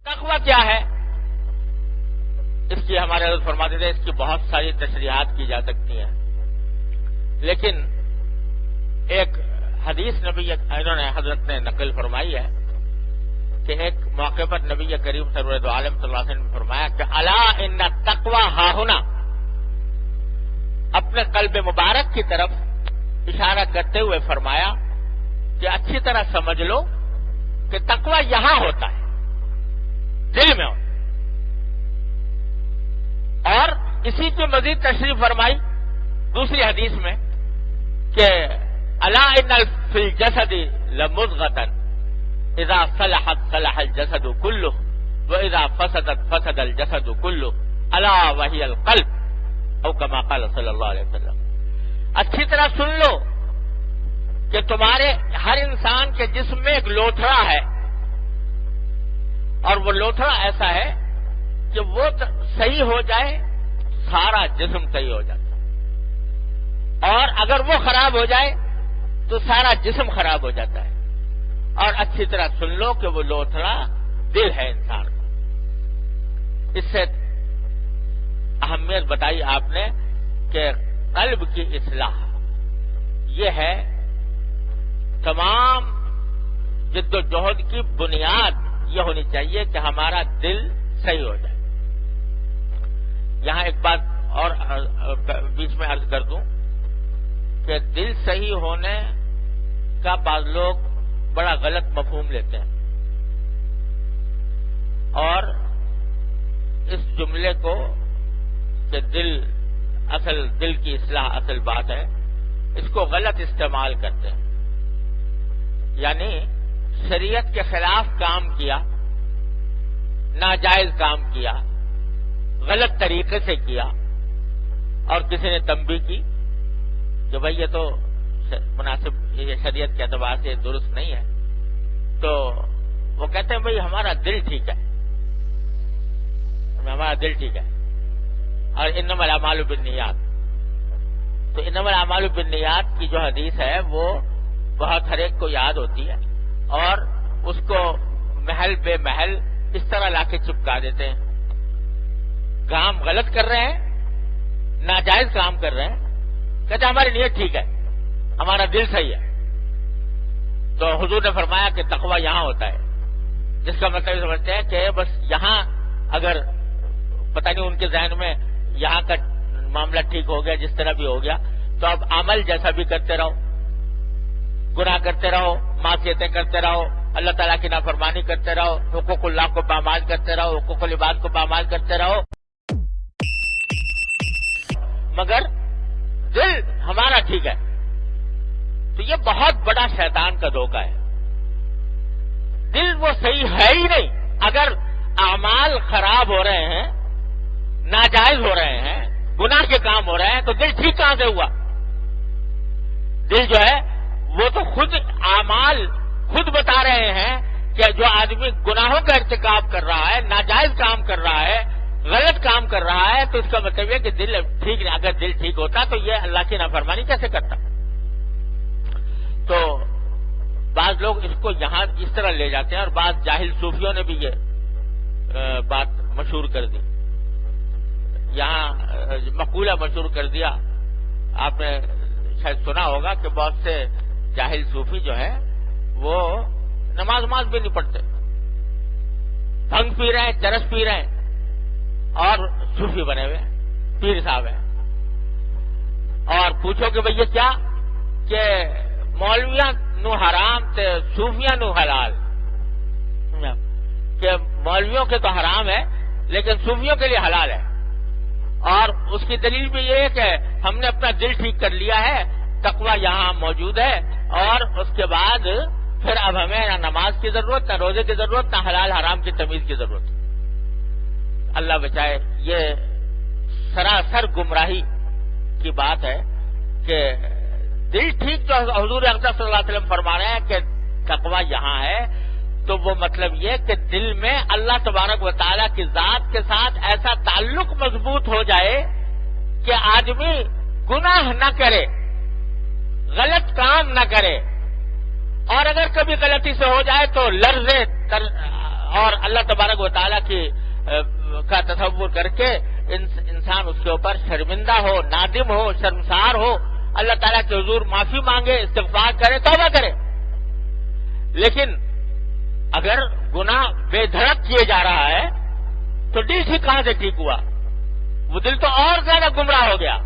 تقویٰ کیا ہے؟ اس کی ہمارے حضرت فرماتے تھے اس کی بہت ساری تشریحات کی جا سکتی ہیں، لیکن ایک حدیث نبی انہوں نے حضرت نے نقل فرمائی ہے کہ ایک موقع پر نبی کریم سرور دو عالم صلی اللہ علیہ وسلم نے فرمایا کہ الا ان التقوی ہاہنا، اپنے قلب مبارک کی طرف اشارہ کرتے ہوئے فرمایا کہ اچھی طرح سمجھ لو کہ تقوی یہاں ہوتا ہے، دل میں ہوتا ہے۔ اور اسی کی مزید تشریح فرمائی دوسری حدیث میں کہ الا ان فی الجسد لمضغۃ اذا صلحت صلح الجسد كله واذا فسدت فسد الجسد كله الا وهي القلب، او كما قال صلی اللہ علیہ وسلم۔ اچھی طرح سن لو کہ تمہارے ہر انسان کے جسم میں ایک لوتھڑا ہے، اور وہ لوتھڑا ایسا ہے کہ وہ صحیح ہو جائے سارا جسم صحیح ہو جاتا ہے، اور اگر وہ خراب ہو جائے تو سارا جسم خراب ہو جاتا ہے۔ اور اچھی طرح سن لو کہ وہ لوتھڑا دل ہے انسان کا۔ اس سے اہمیت بتائی آپ نے کہ قلب کی اصلاح یہ ہے تمام جد و جہد کی بنیاد، یہ ہونی چاہیے کہ ہمارا دل صحیح ہو جائے۔ یہاں ایک بات اور بیچ میں عرض کر دوں کہ دل صحیح ہونے کا بعض لوگ بڑا غلط مفہوم لیتے ہیں، اور اس جملے کو کہ دل کی اصلاح اصل بات ہے، اس کو غلط استعمال کرتے ہیں۔ یعنی شریعت کے خلاف کام کیا، ناجائز کام کیا، غلط طریقے سے کیا، اور کسی نے تنبیہ کی کہ بھائی یہ تو مناسب، یہ شریعت کے اعتبار سے درست نہیں ہے، تو وہ کہتے ہیں بھائی ہمارا دل ٹھیک ہے، ہمارا دل ٹھیک ہے، اور انما الاعمال بالنیات۔ تو انما الاعمال بالنیات کی جو حدیث ہے وہ بہت ہر ایک کو یاد ہوتی ہے، اور اس کو محل بے محل اس طرح لا کے چپکا دیتے ہیں۔ کام غلط کر رہے ہیں، ناجائز کام کر رہے ہیں، کہتے ہیں ہماری نیت ٹھیک ہے، ہمارا دل صحیح ہے۔ تو حضور نے فرمایا کہ تقویٰ یہاں ہوتا ہے، جس کا مطلب سمجھتے ہیں کہ بس یہاں اگر پتہ نہیں ان کے ذہن میں یہاں کا معاملہ ٹھیک ہو گیا، جس طرح بھی ہو گیا، تو اب عمل جیسا بھی کرتے رہو، گناہ کرتے رہو، معصیتیں کرتے رہو، اللہ تعالیٰ کی نافرمانی کرتے رہو، حقوق اللہ کو پامال کرتے رہو، حقوق العباد کو پامال کرتے رہو، مگر دل ہمارا ٹھیک ہے۔ تو یہ بہت بڑا شیطان کا دھوکہ ہے۔ دل وہ صحیح ہے ہی نہیں۔ اگر اعمال خراب ہو رہے ہیں، ناجائز ہو رہے ہیں، گناہ کے کام ہو رہے ہیں، تو دل ٹھیک کہاں سے ہوا؟ دل جو ہے وہ تو خود اعمال خود بتا رہے ہیں کہ جو آدمی گناہوں کا ارتکاب کر رہا ہے، ناجائز کام کر رہا ہے، غلط کام کر رہا ہے، تو اس کا مطلب یہ کہ دل ٹھیک نہیں۔ اگر دل ٹھیک ہوتا تو یہ اللہ کی نافرمانی کیسے کرتا؟ تو بعض لوگ اس کو یہاں اس طرح لے جاتے ہیں، اور بعض جاہل صوفیوں نے بھی یہ بات مشہور کر دی، یہاں مقولہ مشہور کر دیا۔ آپ نے شاید سنا ہوگا کہ بہت سے جاہل صوفی جو ہے وہ نماز بھی نہیں پڑھتے، بھنگ پی رہے ہیں، چرس پی رہے ہیں، اور صوفی بنے ہوئے ہیں، پیر صاحب ہیں۔ اور پوچھو کہ بھئی یہ کیا؟ کہ مولویاں نو حرام تے صوفیاں نو حلال، کہ مولویوں کے تو حرام ہے لیکن صوفیوں کے لیے حلال ہے۔ اور اس کی دلیل بھی یہ ہے کہ ہم نے اپنا دل ٹھیک کر لیا ہے، تقویٰ یہاں موجود ہے، اور اس کے بعد پھر اب ہمیں نہ نماز کی ضرورت، نہ روزے کی ضرورت، نہ حلال حرام کی تمیز کی ضرورت۔ اللہ بچائے، یہ سراسر گمراہی کی بات ہے کہ دل ٹھیک جو حضور اقدس صلی اللہ علیہ وسلم فرما رہے ہیں کہ تقویٰ یہاں ہے، تو وہ مطلب یہ کہ دل میں اللہ تبارک و تعالیٰ کی ذات کے ساتھ ایسا تعلق مضبوط ہو جائے کہ آدمی گناہ نہ کرے، غلط کام نہ کرے، اور اگر کبھی غلطی سے ہو جائے تو لرزے اور اللہ تبارک و تعالیٰ کا تصور کر کے انسان اس کے اوپر شرمندہ ہو، نادم ہو، شرمسار ہو، اللہ تعالیٰ کے حضور معافی مانگے، استغفار کرے، توبہ کرے. لیکن اگر گناہ بے دھڑک کیے جا رہا ہے تو دل سے کہاں سے ٹھیک ہوا؟ وہ دل تو اور زیادہ گمراہ ہو گیا.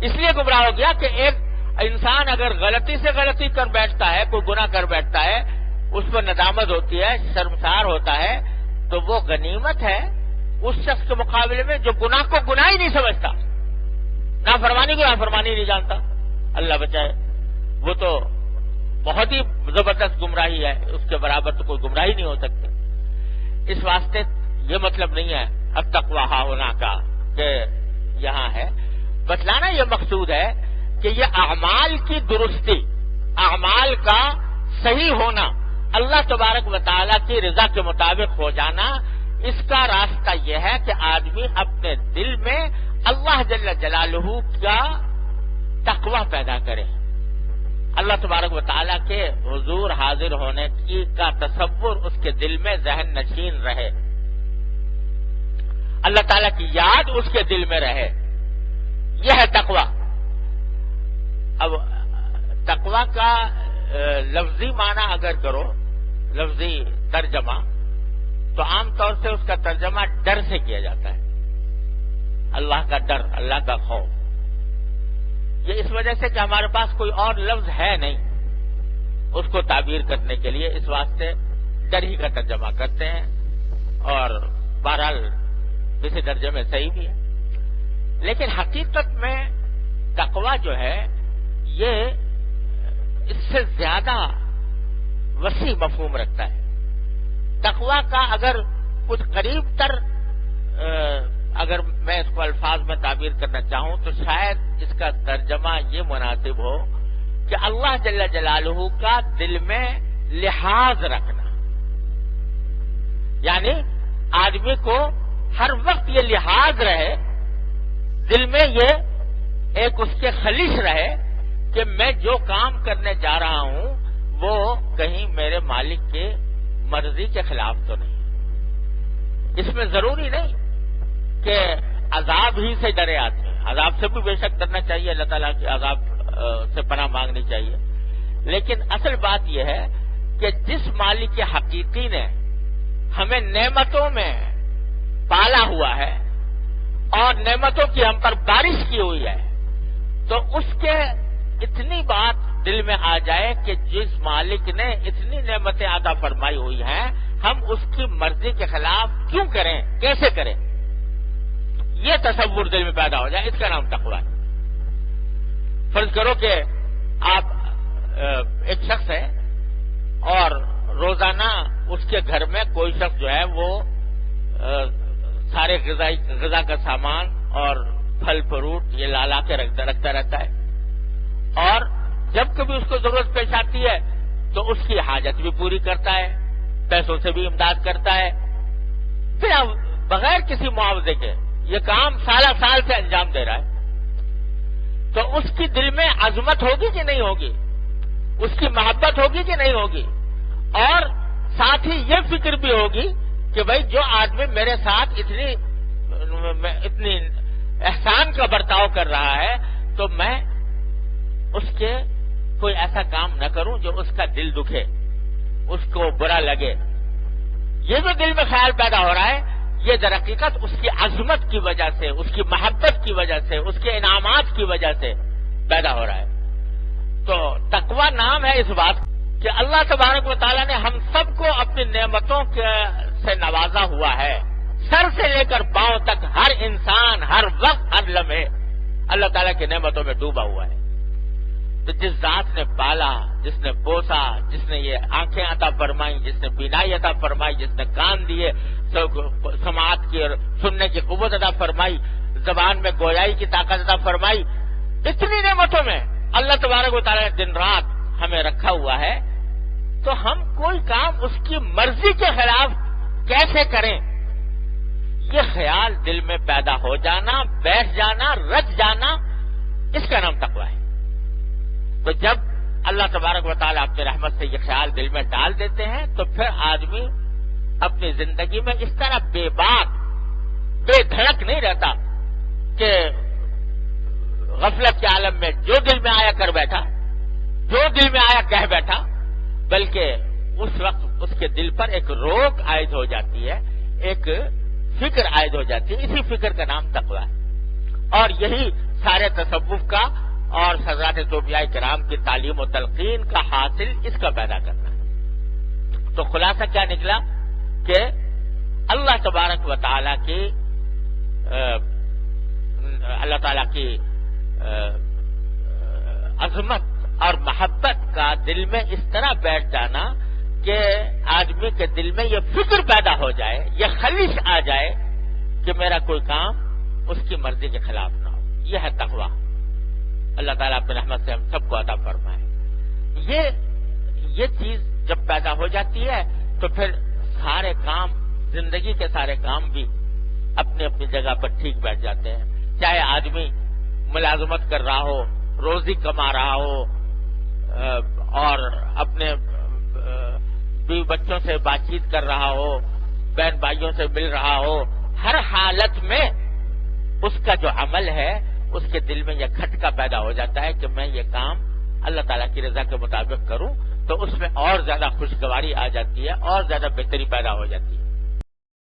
اس لیے گمراہ ہو گیا کہ ایک انسان اگر غلطی سے غلطی کر بیٹھتا ہے، کوئی گناہ کر بیٹھتا ہے، اس پر ندامت ہوتی ہے، شرمسار ہوتا ہے، تو وہ غنیمت ہے اس شخص کے مقابلے میں جو گناہ کو گناہ ہی نہیں سمجھتا، نافرمانی کو نافرمانی نہیں جانتا. اللہ بچائے، وہ تو بہت ہی زبردست گمراہی ہے، اس کے برابر تو کوئی گمراہی نہیں ہو سکتی. اس واسطے یہ مطلب نہیں ہے التقویٰ ہونا کا کہ یہاں ہے، بتلانا یہ مقصود ہے کہ یہ اعمال کی درستی، اعمال کا صحیح ہونا، اللہ تبارک و تعالیٰ کی رضا کے مطابق ہو جانا، اس کا راستہ یہ ہے کہ آدمی اپنے دل میں اللہ جل جلالہ کا تقویٰ پیدا کرے، اللہ تبارک و تعالیٰ کے حضور حاضر ہونے کا تصور اس کے دل میں ذہن نشین رہے، اللہ تعالیٰ کی یاد اس کے دل میں رہے. یہ ہے تقویٰ. اب تقویٰ کا لفظی معنی اگر کرو، لفظی ترجمہ، تو عام طور سے اس کا ترجمہ ڈر سے کیا جاتا ہے، اللہ کا ڈر، اللہ کا خوف. یہ اس وجہ سے کہ ہمارے پاس کوئی اور لفظ ہے نہیں اس کو تعبیر کرنے کے لیے، اس واسطے ڈر ہی کا ترجمہ کرتے ہیں، اور بہرحال کسی درجے میں صحیح بھی ہے. لیکن حقیقت میں تقویٰ جو ہے یہ اس سے زیادہ وسیع مفہوم رکھتا ہے. تقویٰ کا اگر کچھ قریب تر اگر میں اس کو الفاظ میں تعبیر کرنا چاہوں تو شاید اس کا ترجمہ یہ مناسب ہو کہ اللہ جل جلالہ کا دل میں لحاظ رکھنا، یعنی آدمی کو ہر وقت یہ لحاظ رہے، دل میں یہ ایک اس کے خلیص رہے کہ میں جو کام کرنے جا رہا ہوں وہ کہیں میرے مالک کے مرضی کے خلاف تو نہیں. اس میں ضروری نہیں کہ عذاب ہی سے ڈرے آدمی، عذاب سے بھی بے شک ڈرنا چاہیے، اللہ تعالیٰ کے عذاب سے پناہ مانگنی چاہیے. لیکن اصل بات یہ ہے کہ جس مالک حقیقی نے ہمیں نعمتوں میں پالا ہوا ہے اور نعمتوں کی ہم پر بارش کی ہوئی ہے، تو اس کے اتنی بات دل میں آ جائے کہ جس مالک نے اتنی نعمتیں عطا فرمائی ہوئی ہیں، ہم اس کی مرضی کے خلاف کیوں کریں، کیسے کریں، یہ تصور دل میں پیدا ہو جائے، اس کا نام تقویٰ ہے. فرض کرو کہ آپ ایک شخص ہے اور روزانہ اس کے گھر میں کوئی شخص جو ہے وہ سارے غذا کا سامان اور پھل فروٹ یہ لا کے رکھتا رہتا ہے، اور جب کبھی اس کو ضرورت پیش آتی ہے تو اس کی حاجت بھی پوری کرتا ہے، پیسوں سے بھی امداد کرتا ہے، بغیر کسی معاوضے کے یہ کام سالہ سال سے انجام دے رہا ہے. تو اس کی دل میں عظمت ہوگی کہ نہیں ہوگی، اس کی محبت ہوگی کہ نہیں ہوگی، اور ساتھ ہی یہ فکر بھی ہوگی کہ بھائی جو آدمی میرے ساتھ اتنی احسان کا برتاؤ کر رہا ہے تو میں اس کے کوئی ایسا کام نہ کروں جو اس کا دل دکھے، اس کو برا لگے. یہ جو دل میں خیال پیدا ہو رہا ہے یہ در حقیقت اس کی عظمت کی وجہ سے، اس کی محبت کی وجہ سے، اس کے انعامات کی وجہ سے پیدا ہو رہا ہے. تو تقویٰ نام ہے اس بات کہ اللہ تبارک و تعالیٰ نے ہم سب کو اپنی نعمتوں سے نوازا ہوا ہے، سر سے لے کر پاؤں تک ہر انسان ہر وقت ہر لمحے اللہ تعالیٰ کی نعمتوں میں ڈوبا ہوا ہے. تو جس ذات نے پالا، جس نے پوسا، جس نے یہ آنکھیں عطا فرمائی، جس نے بینائی عطا فرمائی، جس نے کان دیے سماعت کی اور سننے کی قوت عطا فرمائی، زبان میں گویائی کی طاقت عطا فرمائی، اتنی نعمتوں میں اللہ تبارک و تعالیٰ نے دن رات ہمیں رکھا ہوا ہے، تو ہم کوئی کام اس کی مرضی کے خلاف کیسے کریں، یہ خیال دل میں پیدا ہو جانا، بیٹھ جانا، رچ جانا، اس کا نام تقویٰ ہے. تو جب اللہ تبارک و تعالیٰ اپنی رحمت سے یہ خیال دل میں ڈال دیتے ہیں تو پھر آدمی اپنی زندگی میں اس طرح بے باک بے دھڑک نہیں رہتا کہ غفلت کے عالم میں جو دل میں آیا کر بیٹھا، جو دل میں آیا کہہ بیٹھا، بلکہ اس وقت اس کے دل پر ایک روک عائد ہو جاتی ہے، ایک فکر عائد ہو جاتی ہے. اسی فکر کا نام تقویٰ ہے. اور یہی سارے تصوف کا اور حضرات صوفیاء کرام کی تعلیم و تلقین کا حاصل اس کا پیدا کرنا ہے. تو خلاصہ کیا نکلا کہ اللہ تبارک و تعالیٰ کی عظمت اور محبت کا دل میں اس طرح بیٹھ جانا کہ آدمی کے دل میں یہ فکر پیدا ہو جائے، یہ خلش آ جائے کہ میرا کوئی کام اس کی مرضی کے خلاف نہ ہو. یہ ہے تقویٰ. اللہ تعالیٰ اپنی رحمت سے ہم سب کو عطا فرمائے. یہ چیز جب پیدا ہو جاتی ہے تو پھر سارے کام، زندگی کے سارے کام بھی اپنی اپنی جگہ پر ٹھیک بیٹھ جاتے ہیں. چاہے آدمی ملازمت کر رہا ہو، روزی کما رہا ہو، اور اپنے بیوی بچوں سے بات چیت کر رہا ہو، بہن بھائیوں سے مل رہا ہو، ہر حالت میں اس کا جو عمل ہے اس کے دل میں یہ کھٹکا پیدا ہو جاتا ہے کہ میں یہ کام اللہ تعالیٰ کی رضا کے مطابق کروں، تو اس میں اور زیادہ خوشگواری آ جاتی ہے، اور زیادہ بہتری پیدا ہو جاتی ہے.